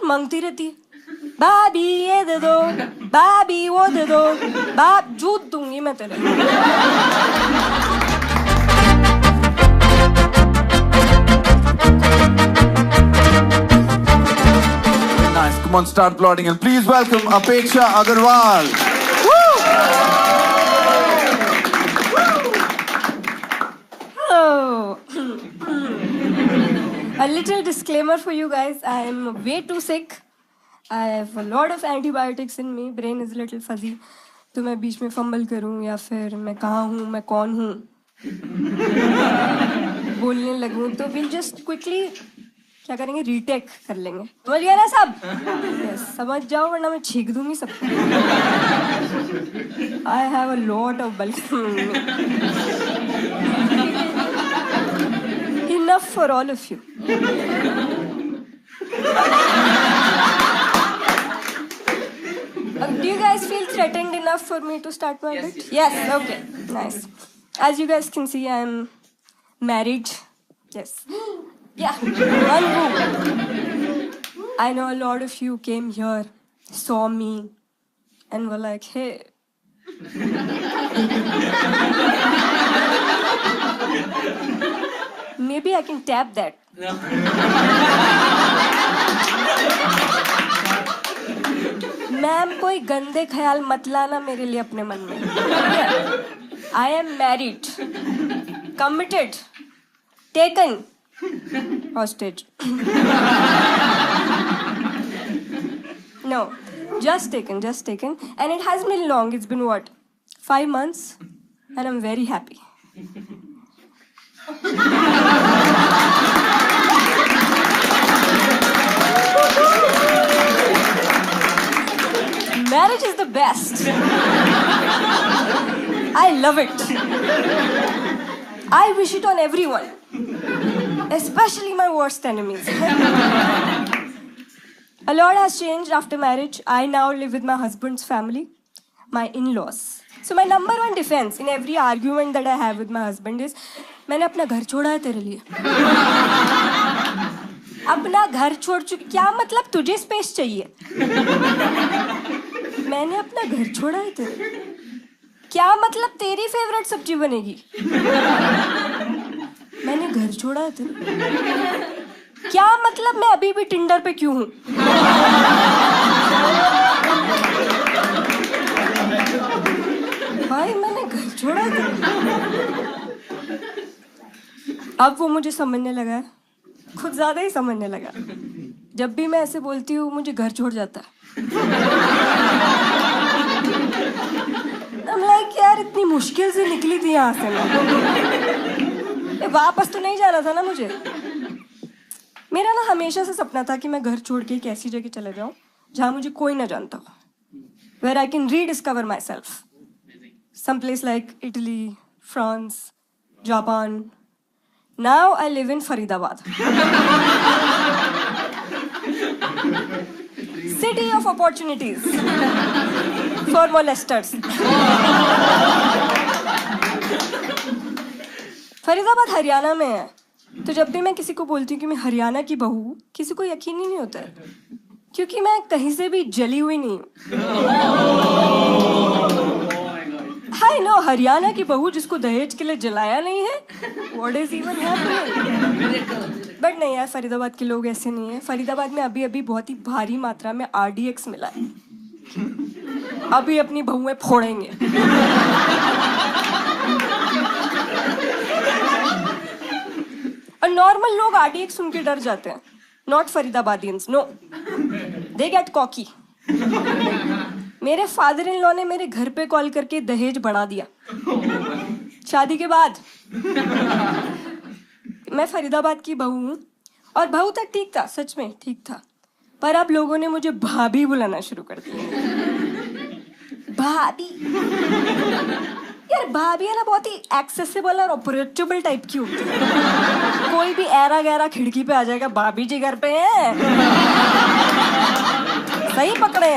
मांगती रहती है, भाभी ये दे दो, भाभी वो दे दो, बाप जूत दूंगी मैं तेरे। Nice. Come on, start applauding and please welcome Apeksha Agarwal. Oh. A little disclaimer for you guys. I am way too sick. I have a lot of antibiotics in me. Brain is a little fuzzy. तो मैं बीच में fumble करूं या फिर मैं कहाँ हूँ, मैं कौन हूँ बोलने लगूं, तो we'll just quickly क्या करेंगे, रीटेक कर लेंगे। समझ गया ना सब? yes, समझ जाओ वरना मैं छींक दूंगी सबको। I have a lot of bulk. Enough for all of you. Do you guys feel threatened enough for me to start my bit? Yes. Okay. Nice. As you guys can see, I am married. Yes. Yeah. One room. I know a lot of you came here, saw me, and were like, "Hey." Maybe I can tap that. Ma'am कोई गंदे ख्याल मत लाना मेरे लिए अपने मन में। I am married, committed, taken hostage. No, just taken, and it has been long. It's been what, 5 months, and I'm very happy. Marriage is the best. I love it. I wish it on everyone, especially my worst enemies. A lot has changed after marriage. I now live with my husband's family, my in-laws. So my number one defense in every argument that I have with my husband is, मैंने अपना घर छोड़ा है तेरे लिए। अपना घर छोड़ चुकी, क्या मतलब तुझे स्पेस चाहिए? मैंने अपना घर छोड़ा है तेरे, क्या मतलब तेरी फेवरेट सब्जी बनेगी? मैंने घर छोड़ा है तेरे, क्या मतलब मैं अभी भी टिंडर पे क्यों हूँ? भाई मैंने घर छोड़ा है तेरे। अब वो मुझे समझने लगा है, खुद ज्यादा ही समझने लगा। जब भी मैं ऐसे बोलती हूँ मुझे घर छोड़ जाता है। I'm like, यार इतनी मुश्किल से निकली थी यहाँ से मैं, वापस तो नहीं जाना था ना मुझे। मेरा ना हमेशा से सपना था कि मैं घर छोड़ के एक ऐसी जगह चले जाऊँ जहाँ मुझे कोई ना जानता हो, where I can rediscover myself. Some place like Italy, France, Japan. Now I live in Faridabad. City of opportunities for molesters. Faridabad Haryana में है, तो जब भी मैं किसी को बोलती हूँ कि मैं हरियाणा की बहू हूँ, किसी को यकीन ही नहीं होता है, क्योंकि मैं कहीं से भी जली हुई नहीं हूँ। I know, हरियाणा की बहू जिसको दहेज के लिए जलाया नहीं है, what is even happening? But नहीं यार, फरीदाबाद के लोग ऐसे नहीं है। फरीदाबाद में अभी अभी बहुत ही भारी मात्रा में RDX मिला है, अभी अपनी बहुएं फोड़ेंगे। और नॉर्मल लोग RDX सुन के डर जाते हैं, not Faridabadians, no, they get cocky. मेरे फादर इन लॉ ने मेरे घर पे कॉल करके दहेज बढ़ा दिया शादी के बाद। मैं फरीदाबाद की बहू हूँ, और बहू तक ठीक था, सच में ठीक था, पर अब लोगों ने मुझे भाभी बुलाना शुरू कर दिया। भाभी यार, भाभी है ना बहुत ही एक्सेसिबल और अप्रोचेबल टाइप की होती है। कोई भी ऐरा गैरा खिड़की पे आ जाएगा, भाभी जी घर पे हैं, सही पकड़े।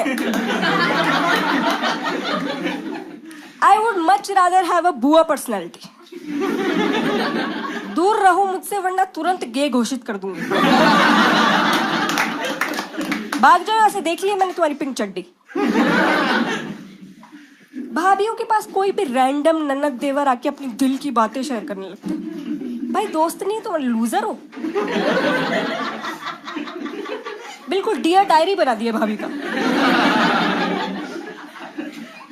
I would much rather have a बुआ पर्सनैलिटी। दूर रहो मुझसे वरना तुरंत गे घोषित कर दूंगी। भाग जाओ यहाँ से, देख लिया मैंने तुम्हारी पिंक चड्डी। भाभीियों के पास कोई भी रैंडम ननद देवर आके अपनी दिल की बातें शेयर करने लगते हैं। भाई दोस्त नहीं तुम लूजर हो। बिल्कुल डियर डायरी बना दिया भाभी का।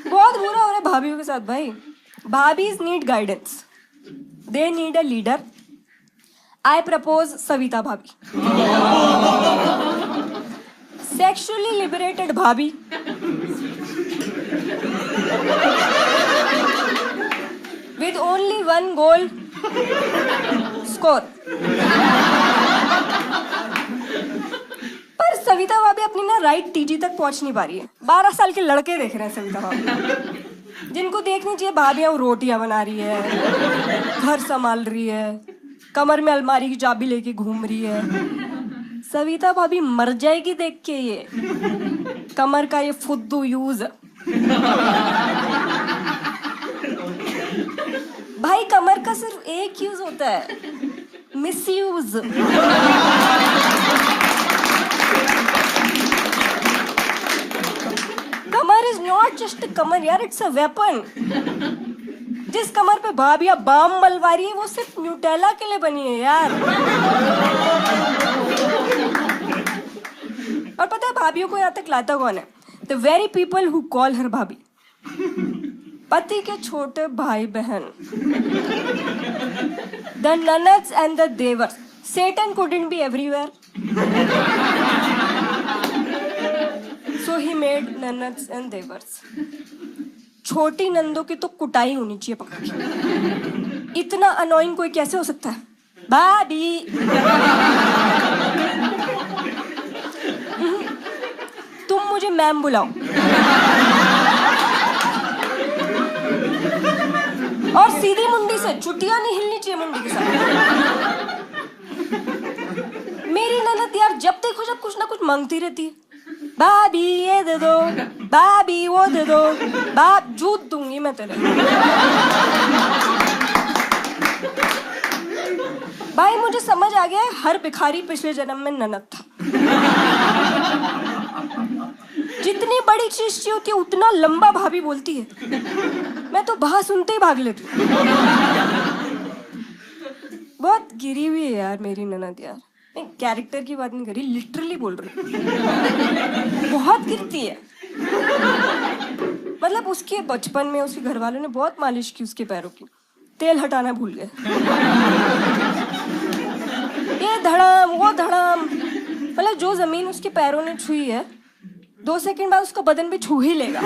बहुत बुरा हो रहा है भाभीियों के साथ भाई। Bhabhis need guidance, they need a leader. I propose Savita bhabhi, sexually liberated bhabhi, with only one goal, score। पर सविता भाभी अपनी ना राइट टीजी तक पहुंच नहीं पा रही है। 12 साल के लड़के देख रहे हैं सविता भाभी, जिनको देखनी चाहिए भाभियां रोटियां बना रही है, घर संभाल रही है, कमर में अलमारी की चाबी लेके घूम रही है। सविता भाभी मर जाएगी देख के ये कमर का ये फुद्दू यूज। भाई कमर का सिर्फ एक यूज होता है, misuse. Kamar is not just kamar यार, इट्स अ वेपन। जिस कमर पे भाभियां बाम मलवा रही है वो सिर्फ न्यूटेला के लिए बनी है यार। और पता है भाभियों को यहाँ तक लाता कौन है? The very people who call her bhabhi. पति के छोटे भाई बहन, the nanads and the devars. Satan couldn't be everywhere, so he made nanads and devars। छोटी नंदों की तो कुटाई होनी चाहिए पकड़ के। इतना अनोइंग कोई कैसे हो सकता है? भाभी तुम मुझे मैम बुलाओ और सीधी मुंडी से, चुटिया नहीं हिलनी चाहिए मुंडी के साथ। मेरी ननद यार जब देखो जब कुछ ना कुछ मांगती रहती है, भाभी ये दे दो, भाभी वो दे दो, बाप जूत दूंगी मैं तेरे। भाई मुझे समझ आ गया है, हर भिखारी पिछले जन्म में ननद था। जितनी बड़ी चीज चाहिए होती है उतना लंबा भाभी बोलती है। मैं तो बात सुनते ही भाग लेती हूँ। बहुत गिरी हुई है यार मेरी ननद यार। मैं कैरेक्टर की बात नहीं कर रही, लिटरली बोल रही हूँ। बहुत गिरती है। मतलब उसके बचपन में उसके घर वालों ने बहुत मालिश की उसके पैरों की, तेल हटाना भूल गए। ये धड़ाम वो धड़ाम, मतलब जो जमीन उसके पैरों ने छुई है 2 सेकंड बाद उसका बदन भी छू ही लेगा।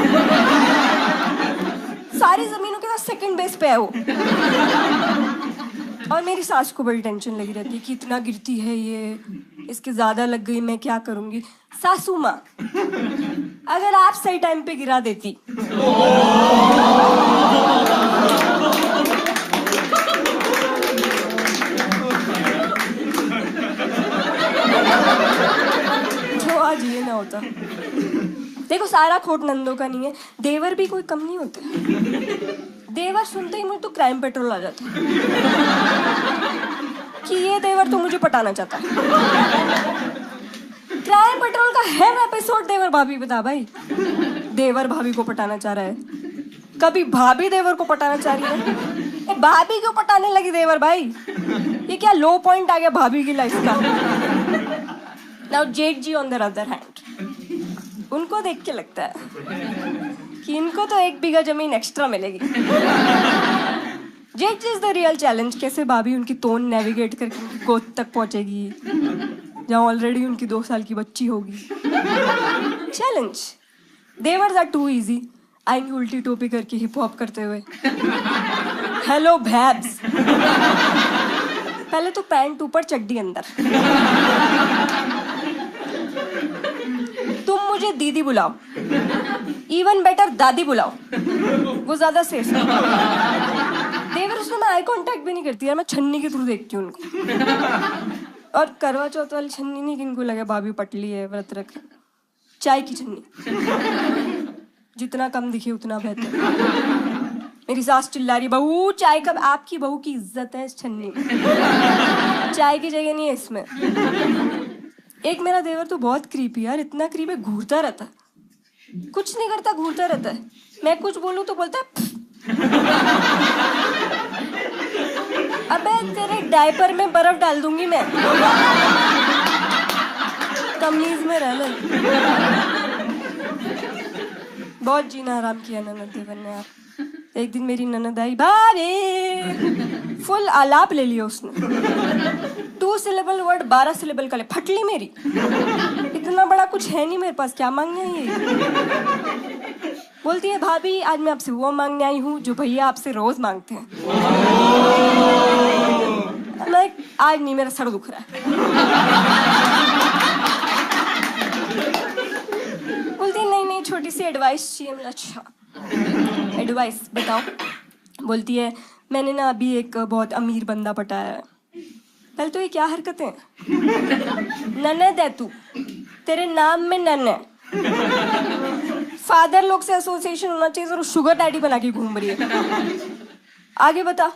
सारी जमीनों के साथ सेकंड बेस पे है वो। और मेरी सास को बड़ी टेंशन लगी रहती है कि इतना गिरती है ये, इसके ज्यादा लग गई मैं क्या करूंगी। सासू माँ अगर आप सही टाइम पे गिरा देती तो आज ये ना होता। देखो सारा खोट नंदों का नहीं है, देवर भी कोई कम नहीं होते। देवर सुनते ही मुझे तो क्राइम पेट्रोल आ जाता है कि ये देवर तो मुझे पटाना चाहता है। क्राइम पेट्रोल का है एपिसोड देवर भाभी बता भाई। देवर भाभी को पटाना चाह रहा है, कभी भाभी देवर को पटाना चाह रही है। भाभी क्यों पटाने लगी देवर भाई? ये क्या लो पॉइंट आ गया भाभी की लाइफ का। नाउ जेठ जी ऑन द अदर हैंड, उनको देख के लगता है कि इनको तो 1 बीघा जमीन एक्स्ट्रा मिलेगी। जेठ इज द रियल चैलेंज। कैसे भाभी उनकी तोन नेविगेट करके उनकी गोद तक पहुंचेगी जहाँ ऑलरेडी उनकी 2 साल की बच्ची होगी। Challenge. Devars are too easy. आएंगे उल्टी टोपी करके हिप हॉप करते हुए, हेलो भैब्स। पहले तो पैंट ऊपर चड्डी अंदर। तुम मुझे दीदी बुलाओ, इवन बेटर दादी बुलाओ, वो ज्यादा सेफ है। देवर उसमें मैं आई कांटेक्ट भी नहीं करती यार, मैं छन्नी के थ्रू देखती हूँ उनको। और करवा चौथ वाली छन्नी नहीं, किनको लगे भाभी पटली है व्रत रख, चाय की छन्नी, जितना कम दिखे उतना बेहतर। मेरी सास चिल्ला रही, बहू चाय कब? आपकी बहू की इज्जत है इस छन्नी में, चाय की जगह नहीं है इसमें। एक मेरा देवर तो बहुत क्रीपी यार, इतना क्रीपी, घूरता रहता है, कुछ नहीं करता, घूरता रहता है। मैं कुछ बोलूं तो बोलता है अबे तेरे डायपर में बर्फ डाल दूंगी मैं, तमीज में रह ले। बहुत जीना आराम किया ननद देवर ने यार। एक दिन मेरी ननद आई, भाभी, फुल आलाप ले लिया उसने, 2 सिलेबल वर्ड 12 सिलेबल का ले, फटली मेरी। इतना बड़ा कुछ है नहीं मेरे पास, क्या मांगना है ये। बोलती है भाभी आज मैं आपसे वो मांगने आई हूँ जो भैया आपसे रोज मांगते हैं। मैं आज नहीं, मेरा सर दुख रहा है। बोलती है नहीं छोटी सी एडवाइस चाहिए। मैं अच्छा एडवाइस बताओ। बोलती है मैंने ना अभी एक बहुत अमीर बंदा पटाया है। पहले तो ये क्या हरकतें हैं, ननद है तू, तेरे नाम में नन है, फादर लोग से एसोसिएशन होना चाहिए और शुगर डैडी बना के घूम रही है। आगे बता।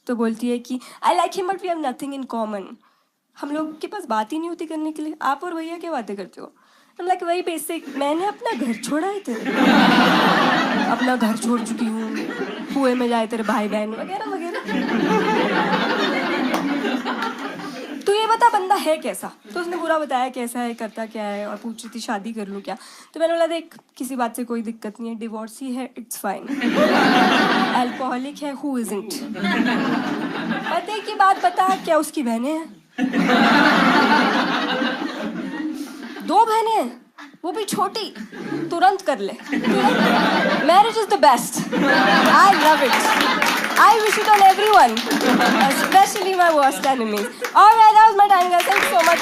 तो बोलती है कि I like him but we have nothing in common. हम लोग के पास बात ही नहीं होती करने के लिए, आप और भैया क्या बातें करते हो। I'm like वही बेसिक, मैंने अपना घर छोड़ा है तेरे, अपना घर छोड़ चुकी हूँ, कुएं में जाए तेरे भाई बहन वगैरह वगैरह। तो ये बता बंदा है कैसा। तो उसने पूरा बताया कैसा है, करता क्या है, और पूछ रही थी शादी कर लूँ क्या। तो मैंने बोला देख किसी बात से कोई दिक्कत नहीं है, डिवोर्सी है इट्स फाइन, अल्कोहलिक है हु इजंट। पते की बात बता, क्या उसकी बहनें हैं, 2 बहनें हैं, वो भी छोटी, तुरंत कर ले। Marriage is the best, I love it, I wish it on everyone, especially my worst enemies. Alright, that was my time guys, thank you so much.